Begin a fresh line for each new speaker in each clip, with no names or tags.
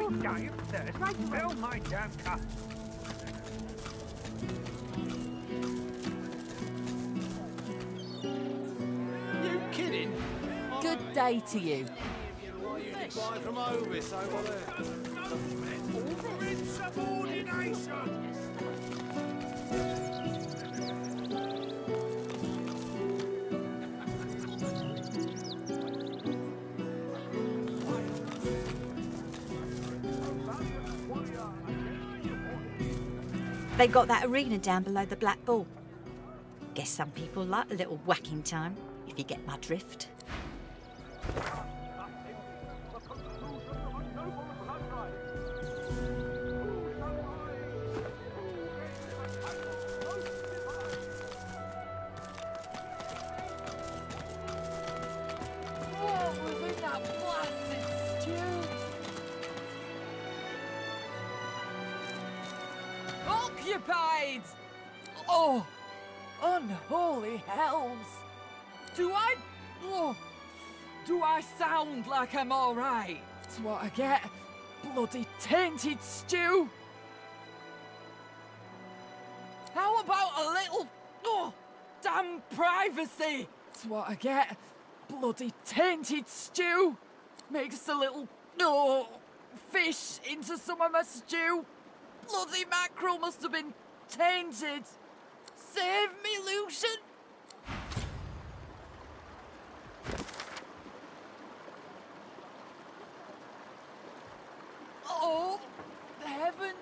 Fill my damn cup.
You kidding?
Good day to you.
Buy from Ovis over there.
Insubordination!
They've got that arena down below the Black Bull. Guess some people like a little whacking time, if you get my drift.
What was in that blasted stew? Occupied! Oh, unholy hells! Do I sound like I'm all right? That's what I get. Bloody tainted stew. How about a little, damn privacy? That's what I get. Bloody tainted stew. Mix a little, fish into some of my stew. Bloody mackerel must have been tainted. Save me, Lucian. Oh, heavens.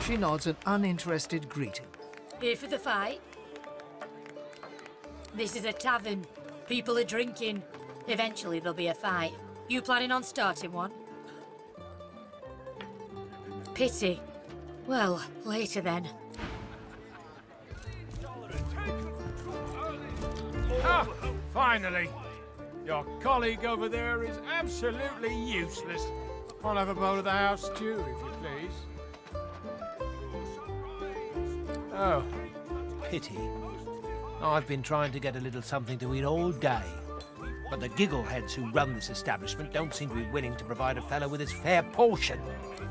She nods an uninterested greeting.
Here for the fight? This is a tavern. People are drinking. Eventually there'll be a fight. You planning on starting one? Pity. Well, later then.
Ah, finally! Your colleague over there is absolutely useless. I'll have a bowl of the house stew, if you please.
Oh, pity. I've been trying to get a little something to eat all day. But the giggleheads who run this establishment don't seem to be willing to provide a fellow with his fair portion.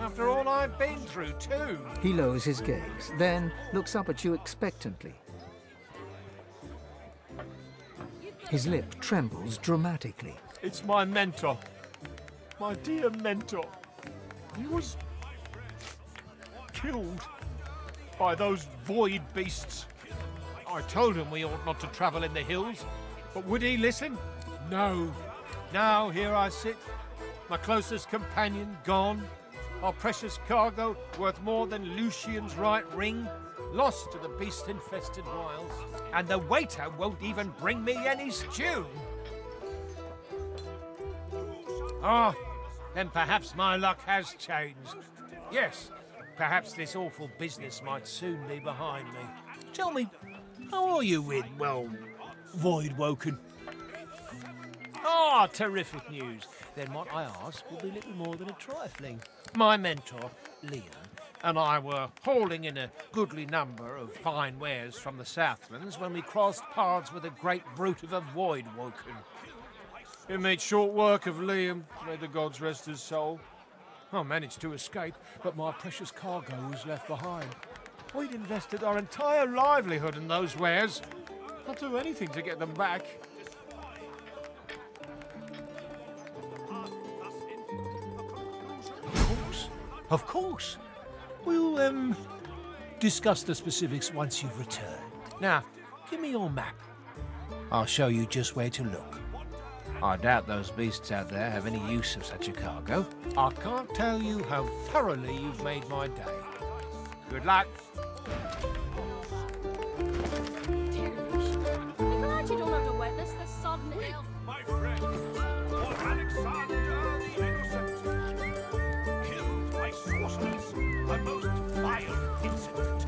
After all I've been through, too.
He lowers his gaze, then looks up at you expectantly. His lip trembles dramatically.
It's my mentor. My dear mentor. He was killed by those void beasts. I told him we ought not to travel in the hills, but would he listen? No. Now here I sit, my closest companion gone, our precious cargo worth more than Lucian's right ring, lost to the beast-infested wilds, and the waiter won't even bring me any stew. Ah, then perhaps my luck has changed. Yes, perhaps this awful business might soon be behind me.
Tell me, how are you with, well, Void Woken?
Ah, terrific news.
Then what I ask will be little more than a trifling.
My mentor, Liam, and I were hauling in a goodly number of fine wares from the Southlands when we crossed paths with a great brute of a Void Woken. It made short work of Liam, may the gods rest his soul. I managed to escape, but my precious cargo was left behind. We'd invested our entire livelihood in those wares. I'll do anything to get them back.
Of course. We'll, discuss the specifics once you've returned. Now, give me your map. I'll show you just where to look. I doubt those beasts out there have any use of such a cargo.
I can't tell you how thoroughly you've made my day. Good luck.
I'm glad you don't have to witness this sudden elf.
My friends, for Alexander the Innocent, killed by sorcerers, a most vile incident.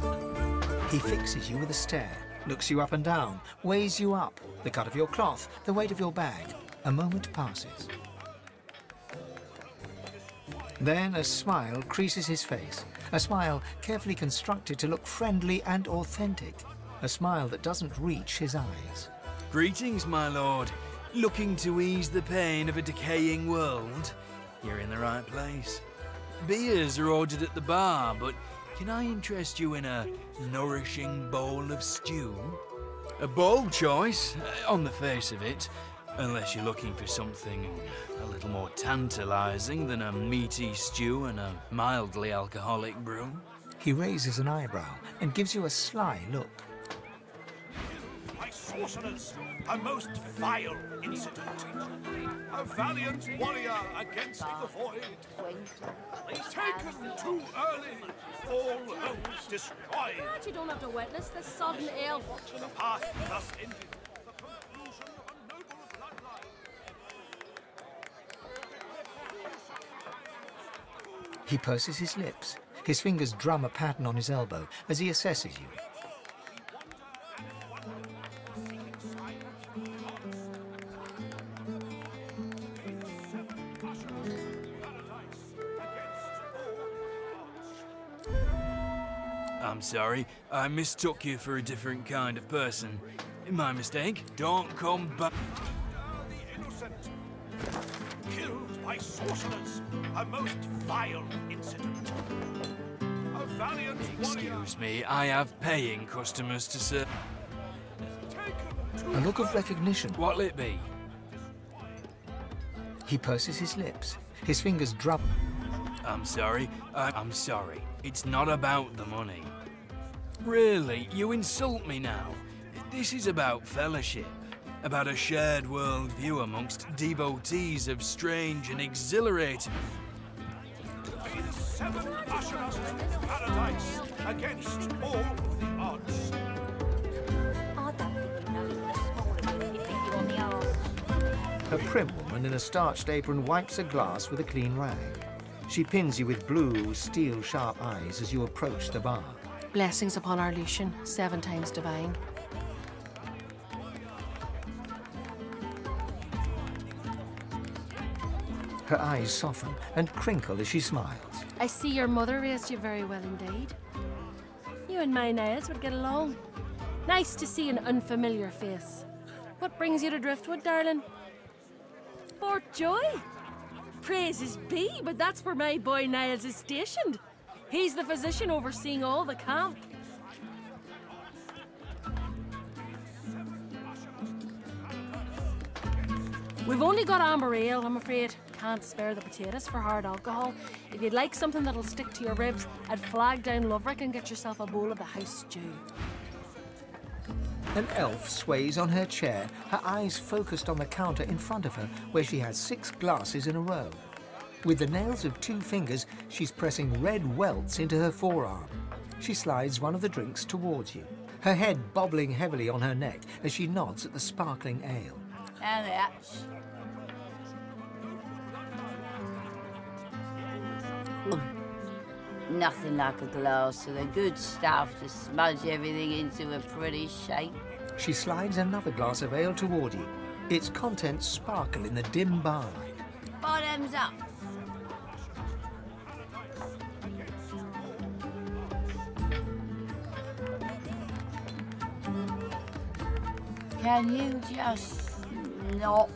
He fixes you with a stare, looks you up and down, weighs you up, the cut of your cloth, the weight of your bag. A moment passes. Then a smile creases his face, a smile carefully constructed to look friendly and authentic, a smile that doesn't reach his eyes.
Greetings, my lord. Looking to ease the pain of a decaying world? You're in the right place. Beers are ordered at the bar, but can I interest you in a nourishing bowl of stew? A bold choice, on the face of it, unless you're looking for something a little more tantalizing than a meaty stew and a mildly alcoholic brew.
He raises an eyebrow and gives you a sly look.
My sorcerers, a most vile incident. A valiant warrior against the void. Taken too early, all hopes destroyed.
Glad you don't have to witness this sodden elf.
The path thus ended. The conclusion of a noble bloodline.
He purses his lips. His fingers drum a pattern on his elbow as he assesses you.
I'm sorry, I mistook you for a different kind of person. My mistake. Don't come back.
The innocent. Killed by sorcerers, a most vile incident. A valiant warrior.
Excuse me, I have paying customers to serve.
A look of recognition.
What'll it be?
He purses his lips. His fingers drum.
I'm sorry. I'm sorry. It's not about the money. Really, you insult me now. This is about fellowship, about a shared world view amongst devotees of strange and exhilarating.
Be the seven ushers to paradise against all the odds.
I don't think you know the small of you hit you on the arse.
A prim woman in a starched apron wipes a glass with a clean rag. She pins you with blue, steel-sharp eyes as you approach the bar.
Blessings upon our Lucian, 7 times divine.
Her eyes soften and crinkle as she smiles.
I see your mother raised you very well indeed. You and my Niles would get along. Nice to see an unfamiliar face. What brings you to Driftwood, darling? Fort Joy? Praises be, but that's where my boy Niles is stationed. He's the physician overseeing all the camp. We've only got amber ale, I'm afraid. Can't spare the potatoes for hard alcohol. If you'd like something that'll stick to your ribs, I'd flag down Loverick and get yourself a bowl of the house stew.
An elf sways on her chair, her eyes focused on the counter in front of her, where she has 6 glasses in a row. With the nails of 2 fingers, she's pressing red welts into her forearm. She slides one of the drinks towards you, her head bobbling heavily on her neck as she nods at the sparkling ale.
And that's... Nothing like a glass of the good stuff to smudge everything into a pretty shape.
She slides another glass of ale toward you. Its contents sparkle in the dim barlight.
Bottoms up. Can you just not?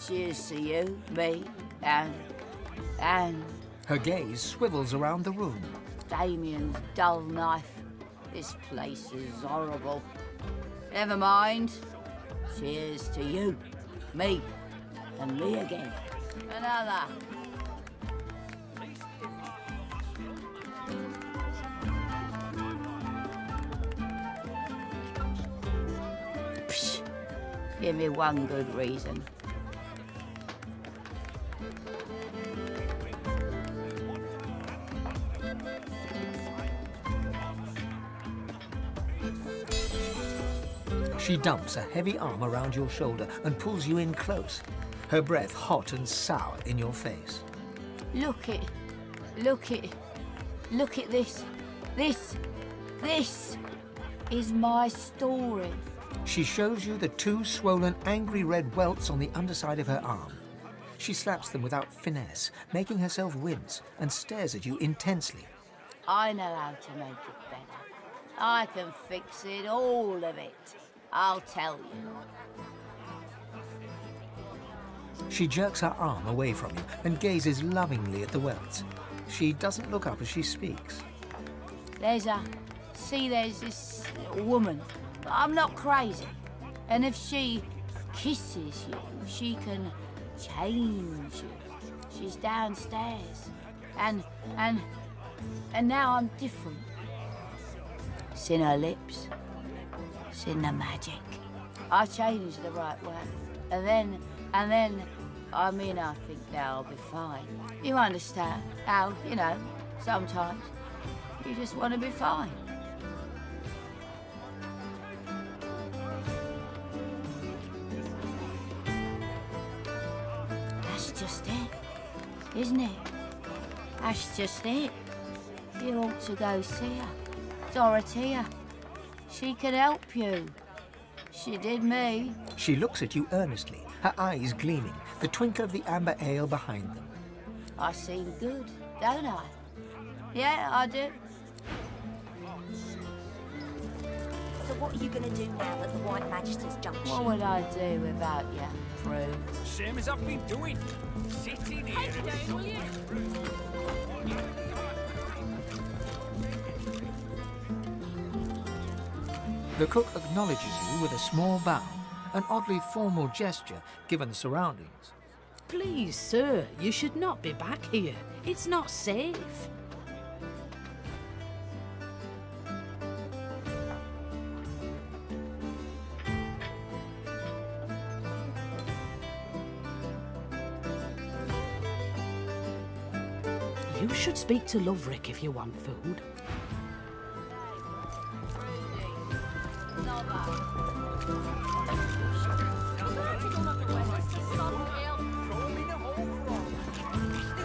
Cheers to you, me, and...
Her gaze swivels around the room.
Damien's dull knife. This place is horrible. Never mind. Cheers to you, me, and me again. Another. Psh, give me one good reason.
She dumps a heavy arm around your shoulder and pulls you in close, her breath hot and sour in your face.
Look at this. This is my story.
She shows you the 2 swollen, angry red welts on the underside of her arm. She slaps them without finesse, making herself wince, and stares at you intensely.
I know how to make it better. I can fix it, all of it. I'll tell you.
She jerks her arm away from you and gazes lovingly at the welts. She doesn't look up as she speaks.
There's this woman. I'm not crazy. And if she kisses you, she can change you. She's downstairs. And now I'm different. It's in her lips. It's in the magic. I changed the right way. And then, I think now I'll be fine. You understand how, sometimes you just want to be fine. That's just it, isn't it? That's just it. You ought to go see her. Dorothea. She can help you. She did me.
She looks at you earnestly, her eyes gleaming, the twinkle of the amber ale behind them.
I seem good, don't I? Yeah, I do.
So what are you going to do now that the White Magister's jumped ship?
What would I do without you, Prue?
Same as I've been doing. Sitting here.
The cook acknowledges you with a small bow, an oddly formal gesture given the surroundings.
Please, sir, you should not be back here. It's not safe. You should speak to Loverick if you want food.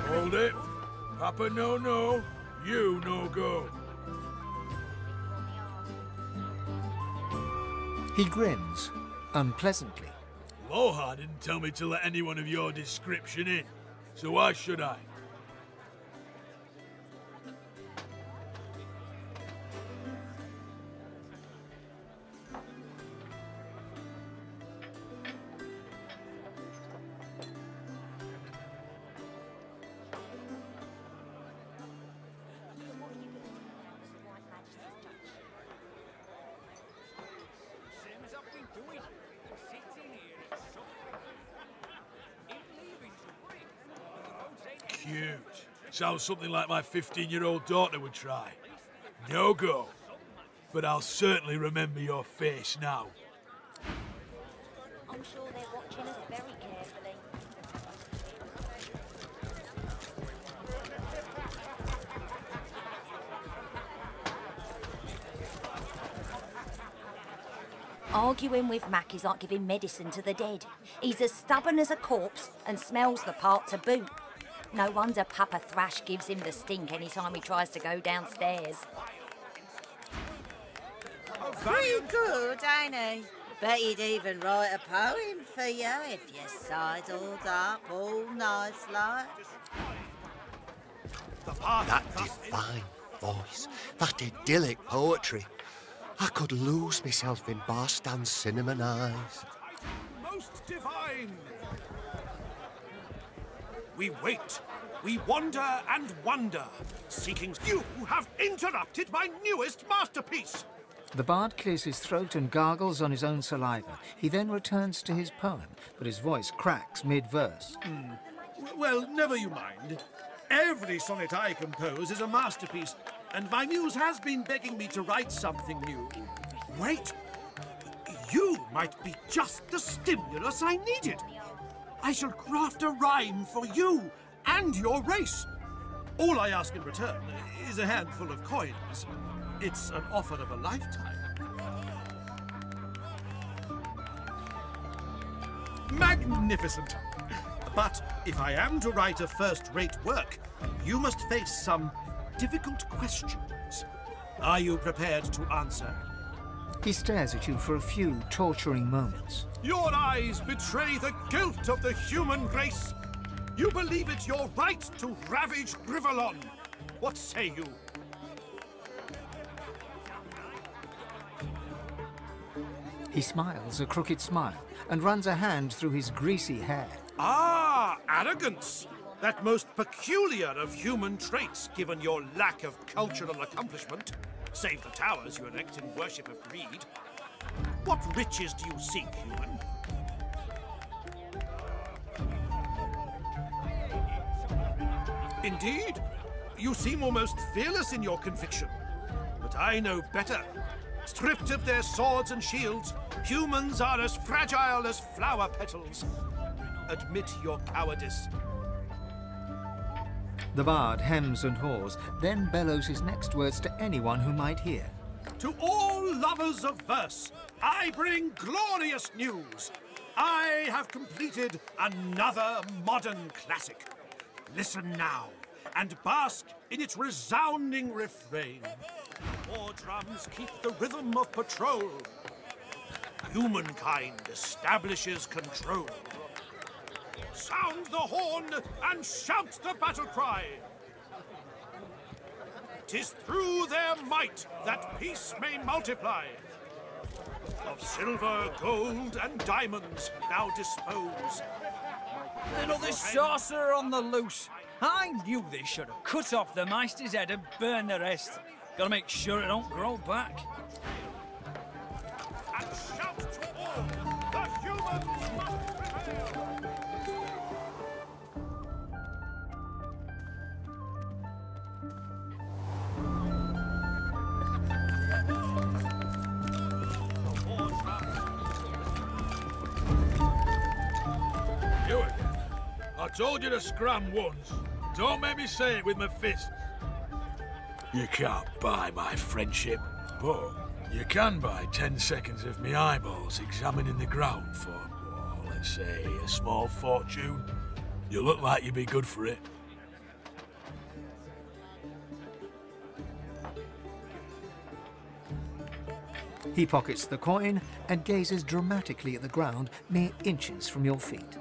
Hold it. Papa no, you no go.
He grins, unpleasantly.
Loha didn't tell me to let anyone of your description in, so why should I? Cute. Sounds something like my 15-year-old daughter would try. No go. But I'll certainly remember your face now.
I'm sure they're watching us very carefully.
Arguing with Mac is like giving medicine to the dead. He's as stubborn as a corpse and smells the part to boot. No wonder Papa Thrash gives him the stink any time he tries to go downstairs.
Pretty good, ain't he? Bet he'd even write a poem for you if you sidled up all nice like.
That divine voice, that idyllic poetry. I could lose myself in Bar Stan's cinnamon eyes.
Most divine! We wait, we wander and wonder, seeking... You have interrupted my newest masterpiece!
The bard clears his throat and gargles on his own saliva. He then returns to his poem, but his voice cracks mid-verse.
Well, never you mind. Every sonnet I compose is a masterpiece, and my muse has been begging me to write something new. Wait! You might be just the stimulus I needed. I shall craft a rhyme for you and your race. All I ask in return is a handful of coins. It's an offer of a lifetime. Magnificent! But if I am to write a first-rate work, you must face some difficult questions. Are you prepared to answer?
He stares at you for a few torturing moments.
Your eyes betray the guilt of the human race. You believe it your right to ravage Rivalon. What say you?
He smiles a crooked smile and runs a hand through his greasy hair.
Ah, arrogance! That most peculiar of human traits, given your lack of cultural accomplishment. Save the towers you erect in worship of greed. What riches do you seek, human? Indeed, you seem almost fearless in your conviction. But I know better. Stripped of their swords and shields, humans are as fragile as flower petals. Admit your cowardice.
The bard hems and haws, then bellows his next words to anyone who might hear.
To all lovers of verse, I bring glorious news. I have completed another modern classic. Listen now, and bask in its resounding refrain. War drums keep the rhythm of patrol. Humankind establishes control. Sound the horn and shout the battle cry. 'Tis through their might that peace may multiply. Of silver, gold, and diamonds now dispose.
Another sorcerer on the loose. I knew they should have cut off the Meister's head and burned the rest. Gotta make sure it don't grow back.
And shout to all, the humans must prevail.
You again. I told you to scram once. Don't make me say it with my fists. You can't buy my friendship, but you can buy 10 seconds of me eyeballs examining the ground for, well, let's say, a small fortune. You look like you'd be good for it.
He pockets the coin and gazes dramatically at the ground mere inches from your feet.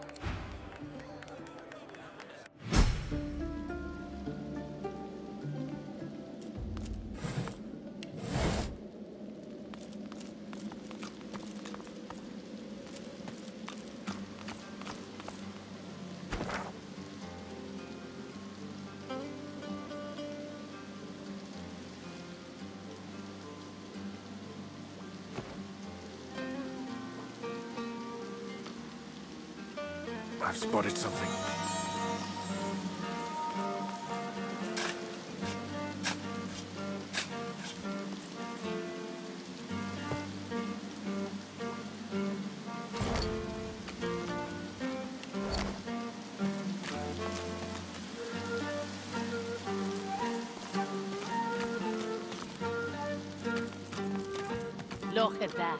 I've spotted something.
Look at that.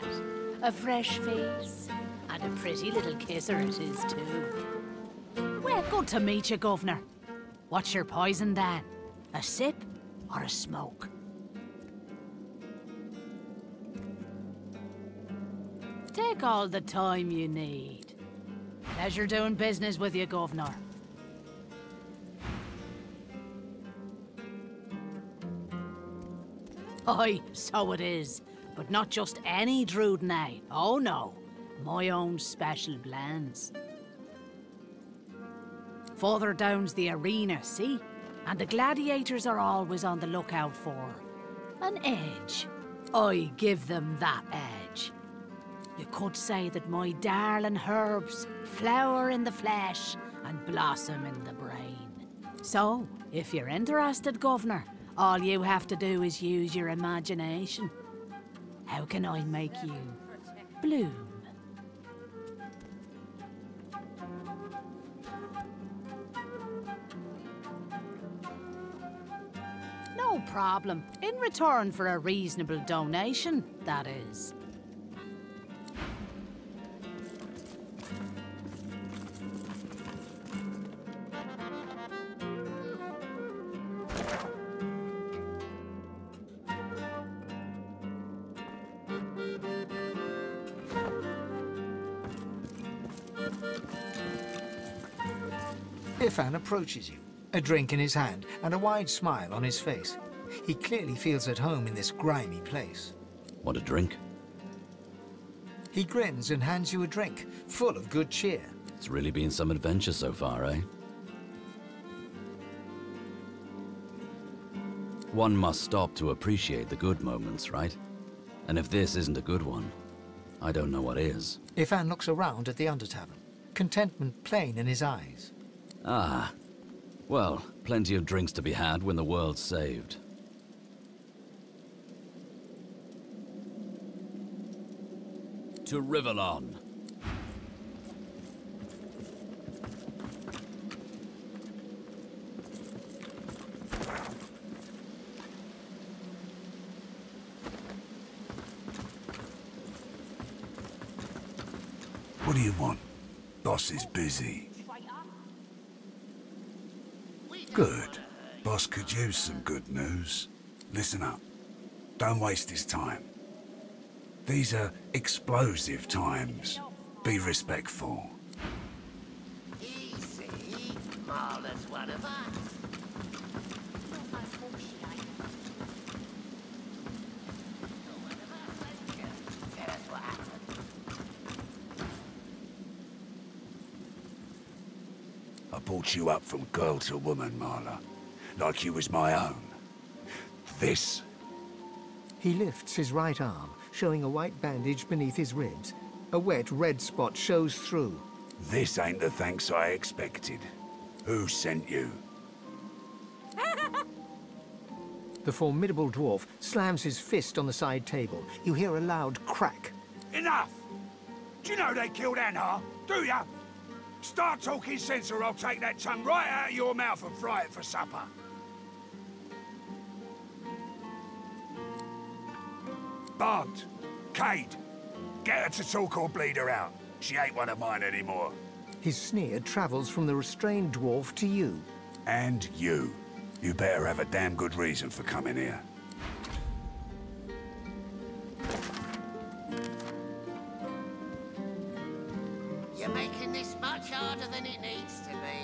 A fresh face. And a pretty little kisser it is, too. Well, good to meet you, Governor. What's your poison, then? A sip or a smoke? Take all the time you need. Pleasure doing business with you, Governor. Aye, so it is. But not just any Druidnay. Oh no. My own special blends. Further down's the arena, see? And the gladiators are always on the lookout for an edge. I give them that edge. You could say that my darling herbs flower in the flesh and blossom in the brain. So, if you're interested, Governor, all you have to do is use your imagination. How can I make you bloom? No problem. In return for a reasonable donation, that is.
Ifan approaches you, a drink in his hand and a wide smile on his face. He clearly feels at home in this grimy place.
Want a drink?
He grins and hands you a drink, full of good cheer.
It's really been some adventure so far, eh? One must stop to appreciate the good moments, right? And if this isn't a good one, I don't know what is.
Ifan looks around at the Undertavern, contentment plain in his eyes.
Ah, well, plenty of drinks to be had when the world's saved. To Rivellon.
What do you want? Boss is busy. Good. Boss could use some good news. Listen up. Don't waste his time. These are explosive times. Be respectful.
Easy. Marla's one of us.
I brought you up from girl to woman, Marla. Like you was my own. This?
He lifts his right arm, showing a white bandage beneath his ribs. A wet red spot shows through.
This ain't the thanks I expected. Who sent you?
The formidable dwarf slams his fist on the side table. You hear a loud crack.
Enough! Do you know they killed Anna? Do ya? Start talking sense or I'll take that tongue right out of your mouth and fry it for supper. Bart, Cade, get her to talk or bleed her out. She ain't one of mine anymore.
His sneer travels from the restrained dwarf to you.
And you. You better have a damn good reason for coming here.
You're making this much harder than it needs to be.